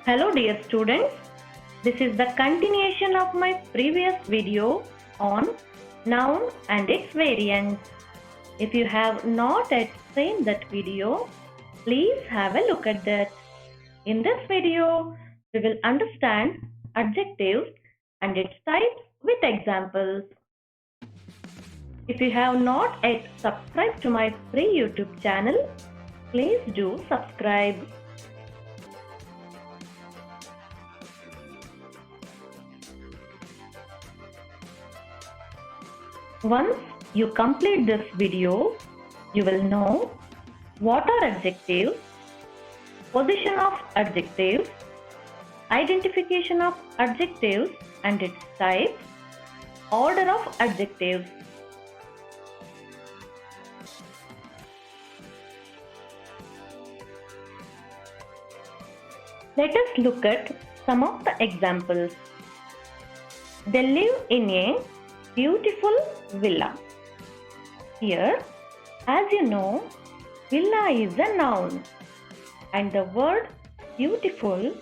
Hello dear students, this is the continuation of my previous video on noun and its variants. If you have not yet seen that video, please have a look at that. In this video, we will understand adjectives and its types with examples. If you have not yet subscribed to my free YouTube channel, please do subscribe. Once you complete this video, you will know what are adjectives, position of adjectives, identification of adjectives and its types, order of adjectives. Let us look at some of the examples. They live in a beautiful villa. Here, as you know, villa is a noun and the word beautiful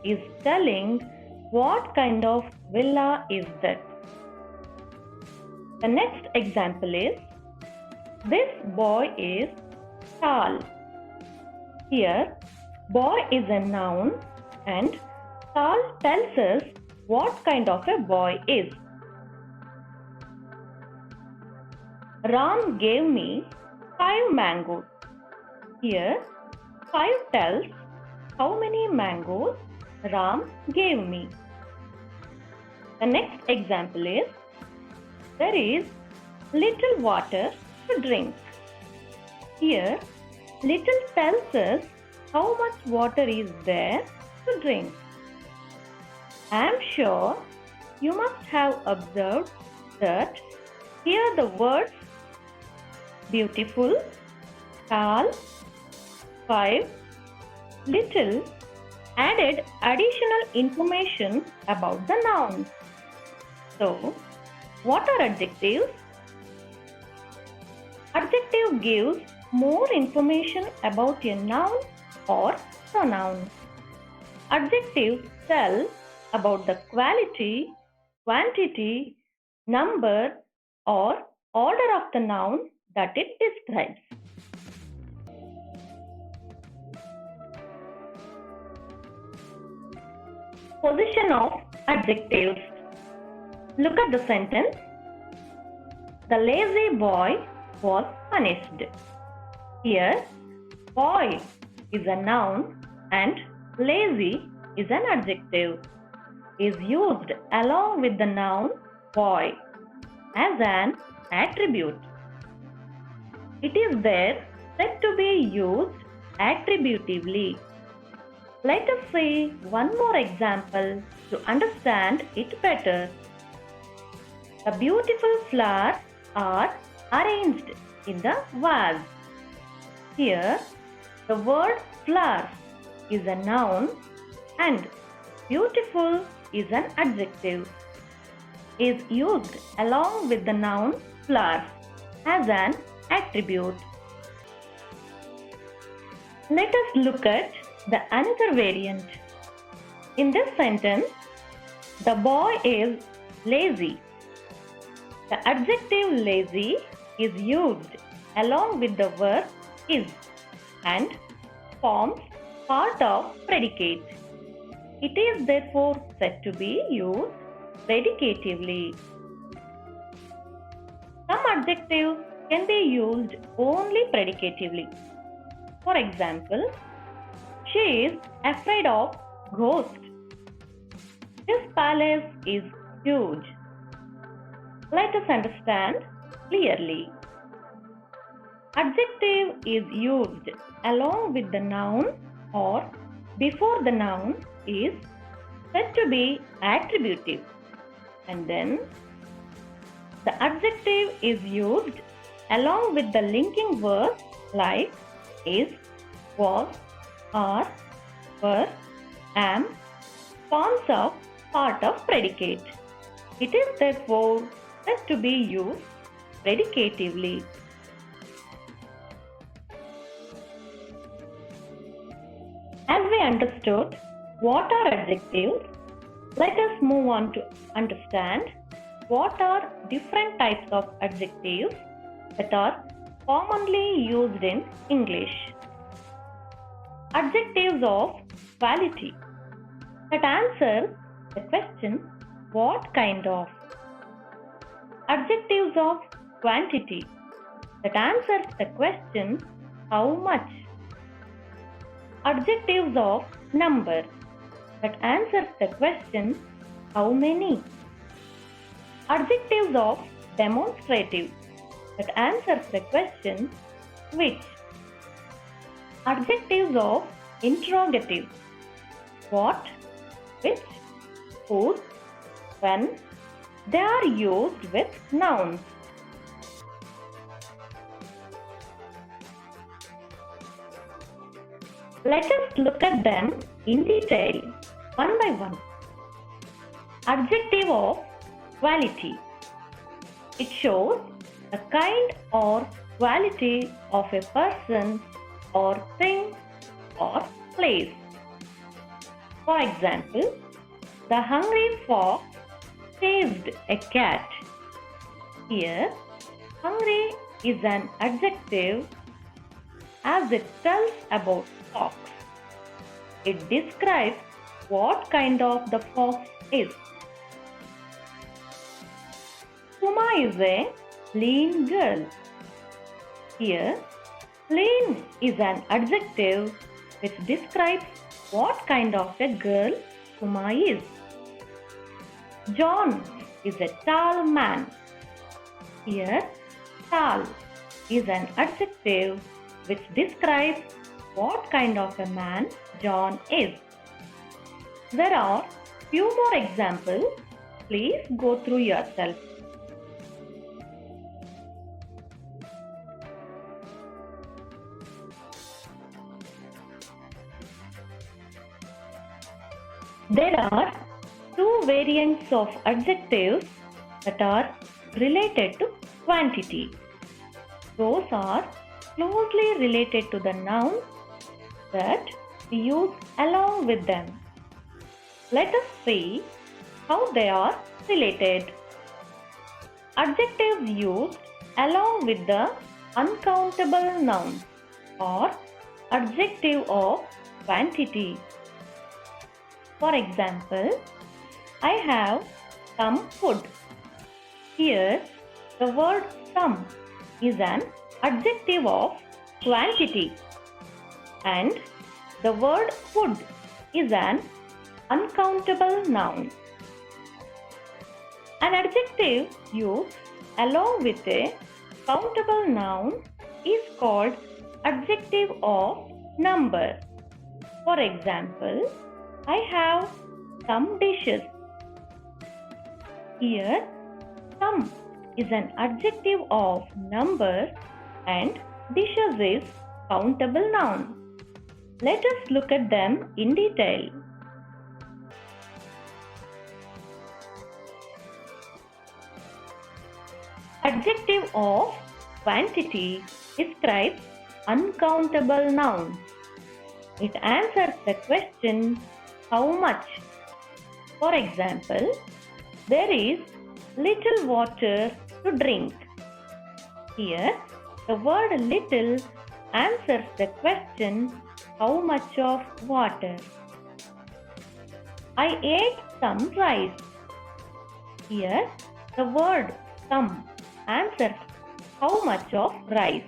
is telling what kind of villa is that. The next example is, this boy is tall. Here, boy is a noun and tall tells us what kind of a boy is. Ram gave me 5 mangoes. Here, 5 tells how many mangoes Ram gave me. The next example is, there is little water to drink. Here, little tells us how much water is there to drink. I am sure you must have observed that here the words beautiful, tall, 5, little added additional information about the nouns. So, what are adjectives? Adjective gives more information about a noun or pronoun. Adjectives tell about the quality, quantity, number or order of the noun that it describes. Position of adjectives. Look at the sentence. The lazy boy was punished. Here, boy is a noun and lazy is an adjective. Is used along with the noun boy as an attribute. It is there said to be used attributively. Let us see one more example to understand it better. The beautiful flowers are arranged in the vase. Here, the word flowers is a noun and beautiful is an adjective. Is used along with the noun flowers as an attribute. Let us look at the another variant. In this sentence, the boy is lazy. The adjective lazy is used along with the verb is and forms part of predicate. It is therefore said to be used predicatively. Some adjectives can be used only predicatively. For example, she is afraid of ghosts. This palace is huge. Let us understand clearly. Adjective is used along with the noun or before the noun is said to be attributive, and then the adjective is used along with the linking verbs like is, was, are, were, am, forms of part of predicate. It is therefore said to be used predicatively. As we understood, What are adjectives? Let us move on to understand what are different types of adjectives that are commonly used in English. Adjectives of quality that answer the question what kind of. Adjectives of quantity that answers the question how much. Adjectives of number that answers the question how many. Adjectives of demonstrative that answers the question which. Adjectives of interrogative what, which, whose, when. They are used with nouns. Let us look at them in detail, one by one. Adjective of quality. It shows the kind or quality of a person or thing or place. For example, the hungry fox chased a cat. Here, hungry is an adjective as it tells about fox. It describes what kind of the fox is. Suma is a lean girl. Here, lean is an adjective which describes what kind of a girl Suma is. John is a tall man. Here, tall is an adjective which describes what kind of a man John is. There are few more examples. Please go through yourself. There are two variants of adjectives that are related to quantity. Those are closely related to the noun that we use along with them. Let us see how they are related. Adjectives used along with the uncountable nouns or adjective of quantity. For example, I have some food. Here, the word some is an adjective of quantity and the word food is an uncountable noun. An adjective used along with a countable noun is called adjective of number. For example, I have some dishes. Here, some is an adjective of number and dishes is countable noun. Let us look at them in detail. Adjective of quantity describes uncountable nouns. It answers the question how much. For example, there is little water to drink. Here, the word little answers the question how much of water. I ate some rice. Here, the word some answers how much of rice.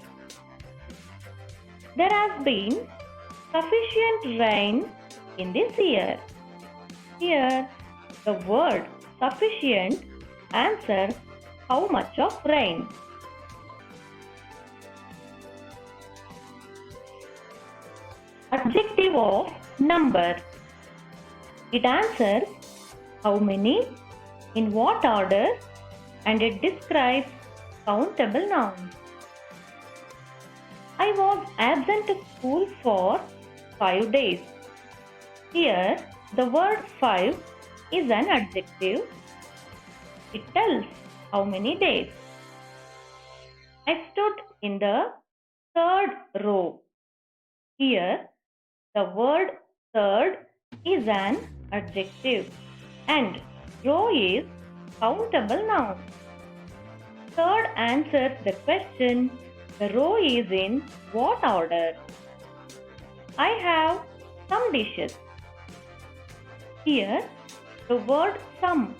There has been sufficient rain in this year. Here, the word sufficient answers how much of rain. Adjective of number. It answers how many, in what order, and it describes countable nouns. I was absent to school for 5 days. Here, the word 5 is an adjective. It tells how many days. I stood in the third row. Here, the word third is an adjective and row is countable noun. Third answers the question, the row is in what order? I have some dishes. Here, the word some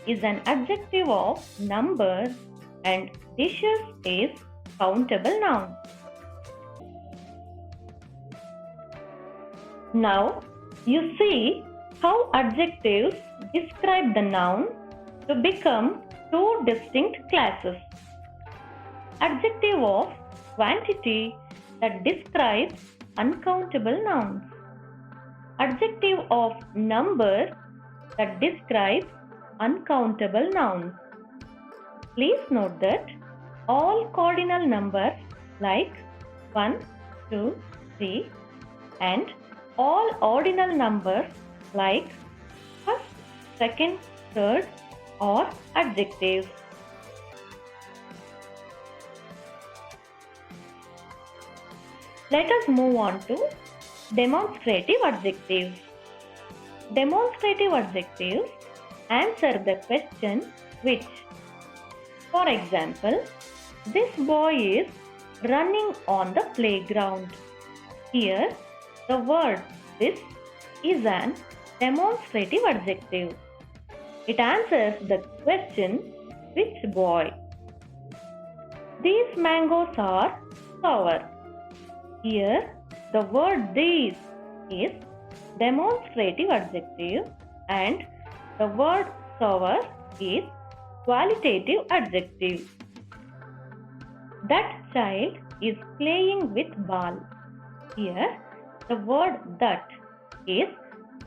is an adjective of number and dishes is countable noun. Now, you see how adjectives describe the noun to become two distinct classes. Adjective of quantity that describes uncountable nouns. Adjective of number that describes uncountable nouns. Please note that all cardinal numbers like 1, 2, 3 and all ordinal numbers like first, second, third are adjectives. Let us move on to demonstrative adjectives. Demonstrative adjectives answer the question which. For example, this boy is running on the playground. Here, the word this is an demonstrative adjective. It answers the question which boy. These mangoes are sour. Here, the word these is demonstrative adjective and the word sour is qualitative adjective. That child is playing with ball. Here, the word that is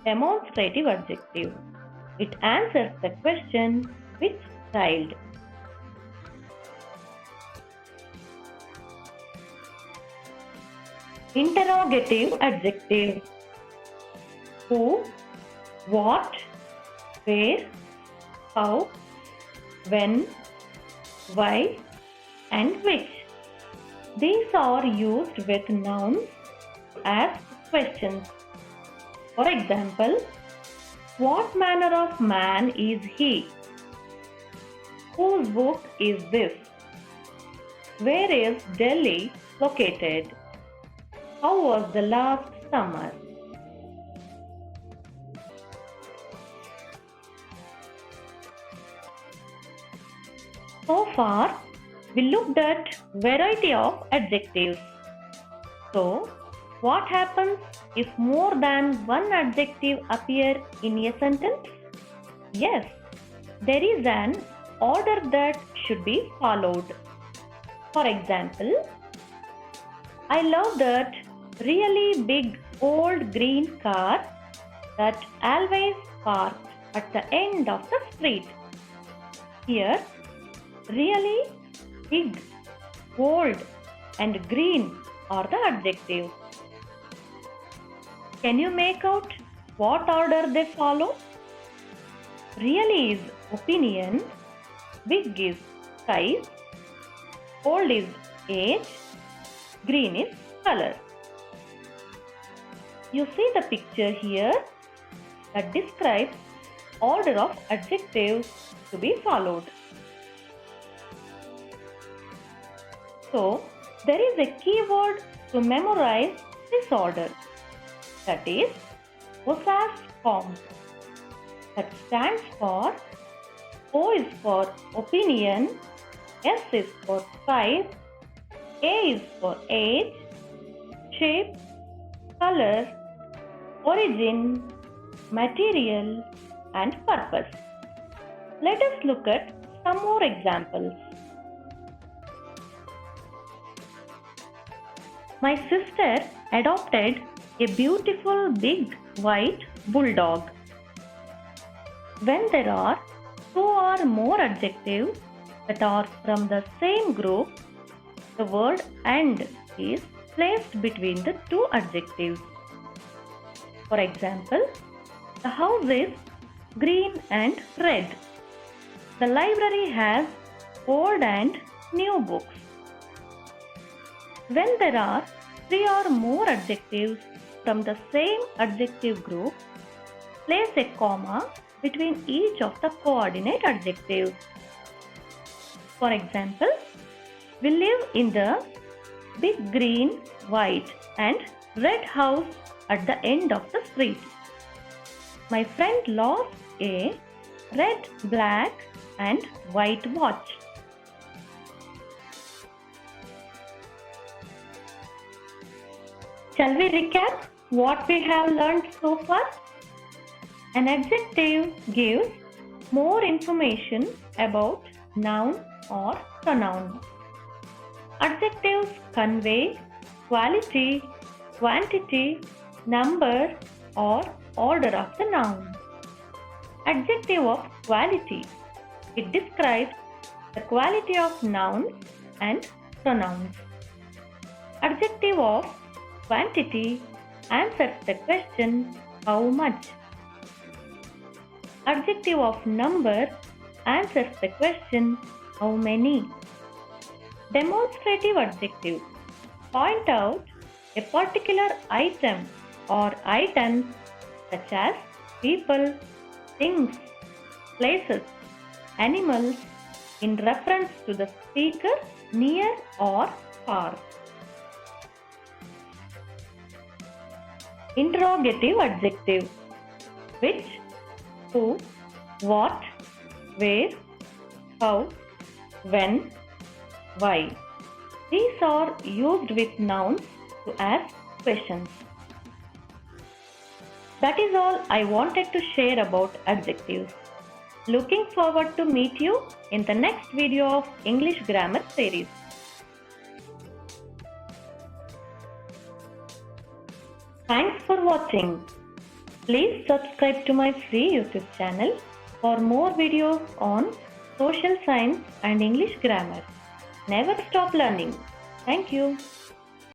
demonstrative adjective. It answers the question which child. Interrogative adjective. Who, what, where, how, when, why and which. These are used with nouns as questions. For example, what manner of man is he? Whose book is this? Where is Delhi located? How was the last summer? So far, we looked at variety of adjectives. So, what happens if more than one adjective appear in a sentence? Yes, there is an order that should be followed. For example, I love that really big old green car that always parked at the end of the street. Here, really, big, old and green are the adjectives. Can you make out what order they follow? Really is opinion, big is size, old is age, green is color. You see the picture here that describes order of adjectives to be followed. So, there is a keyword to memorize this order, that is possessed form. That stands for O is for opinion, S is for size, A is for age, shape, color, origin, material and purpose. Let us look at some more examples. My sister adopted a beautiful big white bulldog. When there are two or more adjectives that are from the same group, the word and is placed between the two adjectives. For example, the house is green and red. The library has old and new books. When there are three or more adjectives from the same adjective group, place a comma between each of the coordinate adjectives. For example, we live in the big green, white and red house at the end of the street. My friend lost a red, black and white watch. Shall we recap what we have learned so far? An adjective gives more information about noun or pronoun. Adjectives convey quality, quantity, number or order of the noun. Adjective of quality. It describes the quality of nouns and pronouns. Adjective of quantity answers the question how much. Adjective of number answers the question how many. Demonstrative adjectives point out a particular item or items such as people, things, places, animals in reference to the speaker near or far. Interrogative adjective: which, who, what, where, how, when, why. These are used with nouns to ask questions. That is all I wanted to share about adjectives. Looking forward to meet you in the next video of English Grammar series. Thanks for watching. Please subscribe to my free YouTube channel for more videos on social science and English grammar. Never stop learning. Thank you.